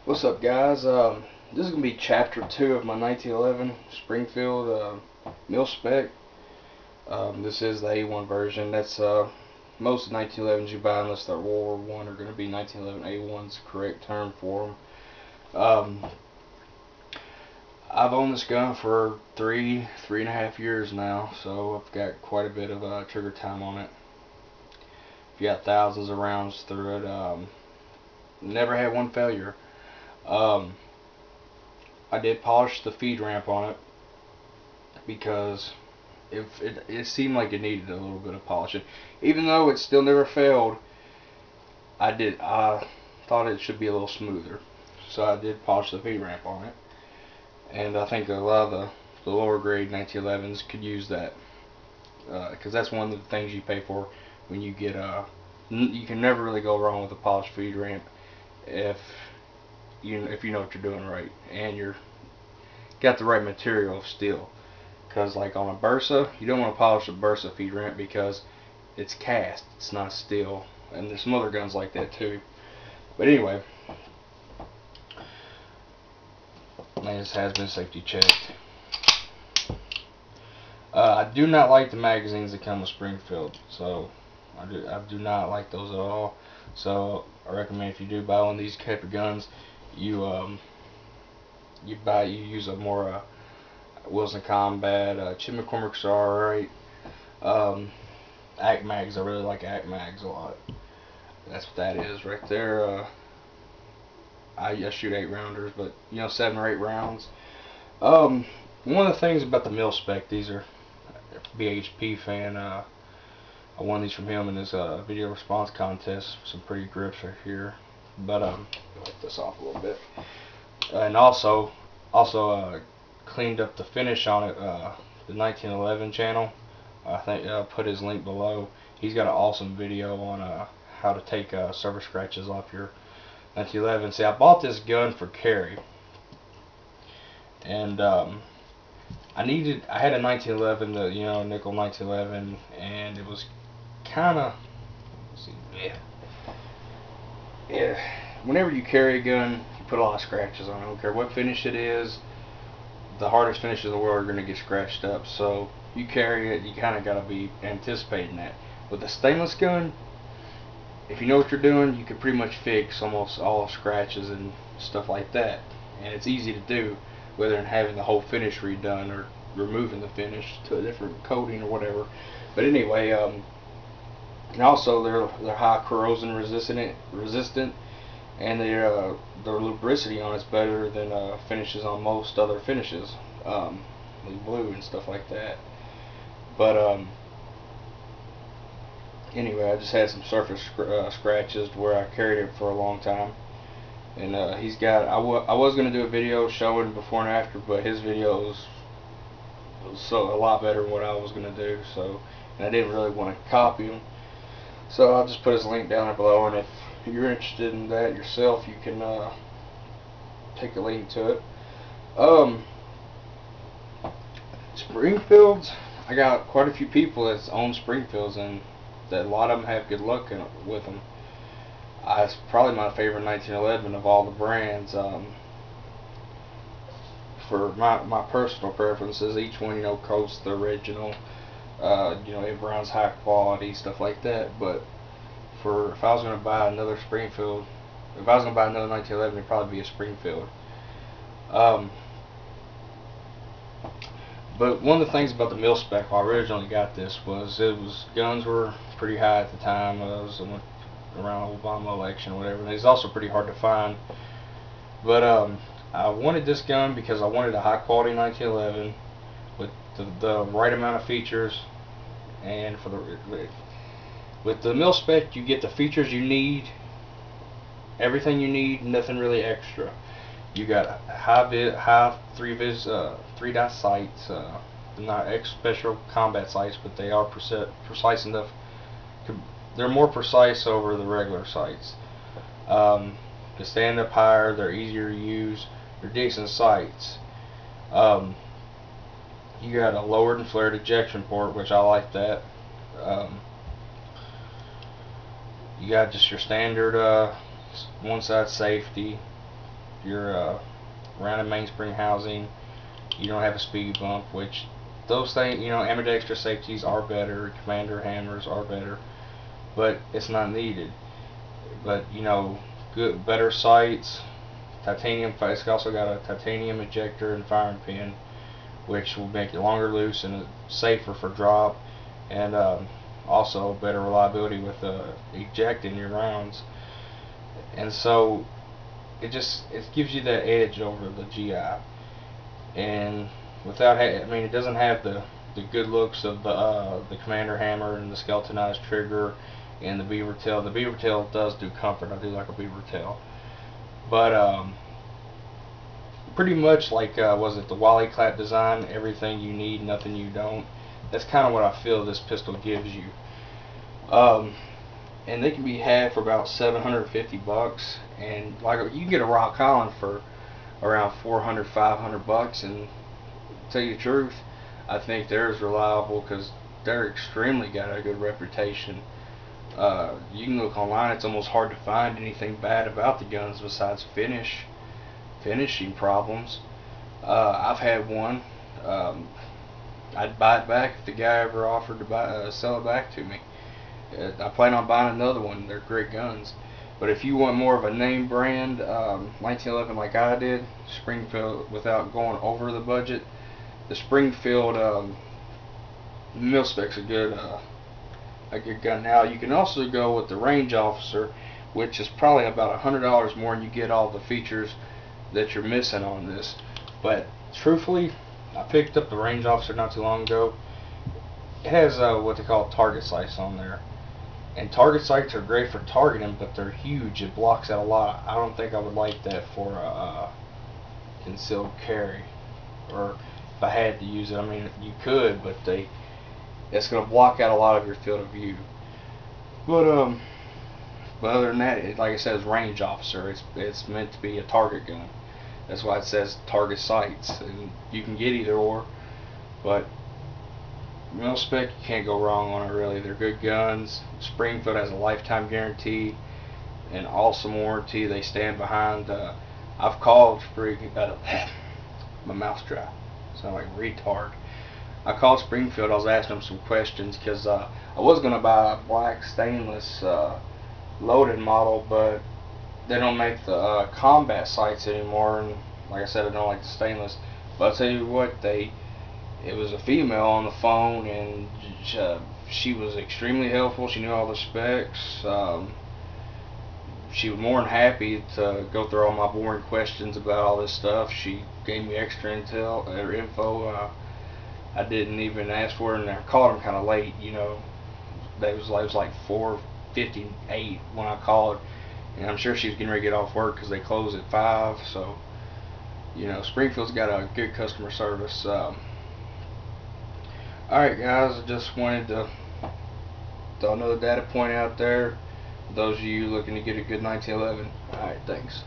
What's up, guys? This is gonna be chapter 2 of my 1911 Springfield Milspec. This is the A1 version. That's most 1911s you buy, unless they're World War I, are going to be 1911 A1's correct term for them. I've owned this gun for three and a half years now, so I've got quite a bit of trigger time on it. I've got thousands of rounds through it. Never had one failure. I did polish the feed ramp on it because it seemed like it needed a little bit of polishing. Even though it still never failed, I thought it should be a little smoother. So I did polish the feed ramp on it. And I think a lot of the lower grade 1911s could use that. Because that's one of the things you pay for when you get you can never really go wrong with a polished feed ramp if you know what you're doing right and you're got the right material of steel. Because like on a Bursa, you don't want to polish a Bursa feed ramp because it's cast, it's not steel, and there's some other guns like that too. But anyway, this has been safety checked. I do not like the magazines that come with Springfield, so I do not like those at all. So I recommend if you do buy one of these type of guns, you use a more Wilson Combat. Chip McCormick's are alright. Act Mags, I really like Act Mags a lot. That's what that is right there. I shoot 8-rounders, but 7 or 8 rounds. One of the things about the Milspec, these are BHP fan. I won these from him in his video response contest. Some pretty grips right here. But wipe this off a little bit. And also cleaned up the finish on it. The 1911 channel. I think I'll put his link below. He's got an awesome video on how to take surface scratches off your 1911. See, I bought this gun for carry, and I had a 1911, nickel 1911, and it was kind of, yeah. Whenever you carry a gun, you put a lot of scratches on it. I don't care what finish it is. The hardest finishes in the world are going to get scratched up. So you carry it, you kind of got to be anticipating that. With a stainless gun, if you know what you're doing, you can pretty much fix almost all scratches and stuff like that. And it's easy to do, whether than having the whole finish redone or removing the finish to a different coating or whatever. But anyway, and also they're high corrosion resistant, and their lubricity on it's better than finishes on most other finishes, like blue and stuff like that. But anyway, I just had some surface scratches where I carried it for a long time, and he's got. I was gonna do a video showing before and after, but his video was a lot better than what I was gonna do. So, and I didn't really want to copy him. So I'll just put his link down there below, and if you're interested in that yourself, you can take a link to it. Springfields, I got quite a few people that own Springfields, and that a lot of them have good luck with them. It's probably my favorite 1911 of all the brands. For my personal preferences, each one coats the original. Everyone's high quality, stuff like that. But if I was going to buy another Springfield, if I was going to buy another 1911, it'd probably be a Springfield. But one of the things about the Milspec when I originally got this was guns were pretty high at the time. It was around the Obama election or whatever. And it's also pretty hard to find. But I wanted this gun because I wanted a high quality 1911 with the right amount of features, and with the Milspec you get the features you need, everything you need, nothing really extra. You got high 3-dot sights, not special combat sights, but they are precise enough. They're more precise over the regular sights. They stand up higher, they're easier to use, they're decent sights. You got a lowered and flared ejection port, which I like that. You got just your standard one side safety. your rounded mainspring housing. You don't have a speed bump, which those things, ambidextrous safeties are better, commander hammers are better, but it's not needed. But better sights, titanium. It's also got a titanium ejector and firing pin, which will make it longer loose and safer for drop, and also better reliability with ejecting your rounds. And so it gives you that edge over the GI. And without it doesn't have the good looks of the commander hammer and the skeletonized trigger and the beaver tail. The beaver tail does do comfort. I do like a beaver tail, but pretty much like was it the Wally clap design? Everything you need, nothing you don't. That's kind of what I feel this pistol gives you. And they can be had for about $750, and like you can get a Rock Island for around $400-500. And to tell you the truth, I think they're as reliable because they're extremely got a good reputation. You can look online; it's almost hard to find anything bad about the guns besides finishing problems. I've had one. I'd buy it back if the guy ever offered to sell it back to me. I plan on buying another one. They're great guns. But if you want more of a name brand, 1911 like I did, Springfield, without going over the budget, the Springfield Milspec's a good gun. Now you can also go with the Range Officer, which is probably about $100 more, and you get all the features that you're missing on this. But truthfully, I picked up the Range Officer not too long ago. It has what they call target sights on there, and target sights are great for targeting, but they're huge. It blocks out a lot. I don't think I would like that for a concealed carry, or if I had to use it. I mean, you could, but it's going to block out a lot of your field of view. But other than that, like I said, it's Range Officer. It's meant to be a target gun. That's why it says target sights, and you can get either or. But Milspec, you can't go wrong on it, really. They're good guns. Springfield has a lifetime guarantee, an awesome warranty. They stand behind. I've called my mouth's dry. Sound like a retard. I called Springfield. I was asking them some questions because I was gonna buy a black stainless loaded model, but they don't make the combat sights anymore, and like I said, I don't like the stainless. But I'll tell you what, it was a female on the phone, and she was extremely helpful. She knew all the specs. She was more than happy to go through all my boring questions about all this stuff. She gave me extra info. I didn't even ask for it, and I called them kind of late. It was like 4:58 when I called, and I'm sure she was getting ready to get off work because they close at 5. So, Springfield's got a good customer service. Alright guys, I just wanted to throw another data point out there. Those of you looking to get a good 1911. Alright, thanks.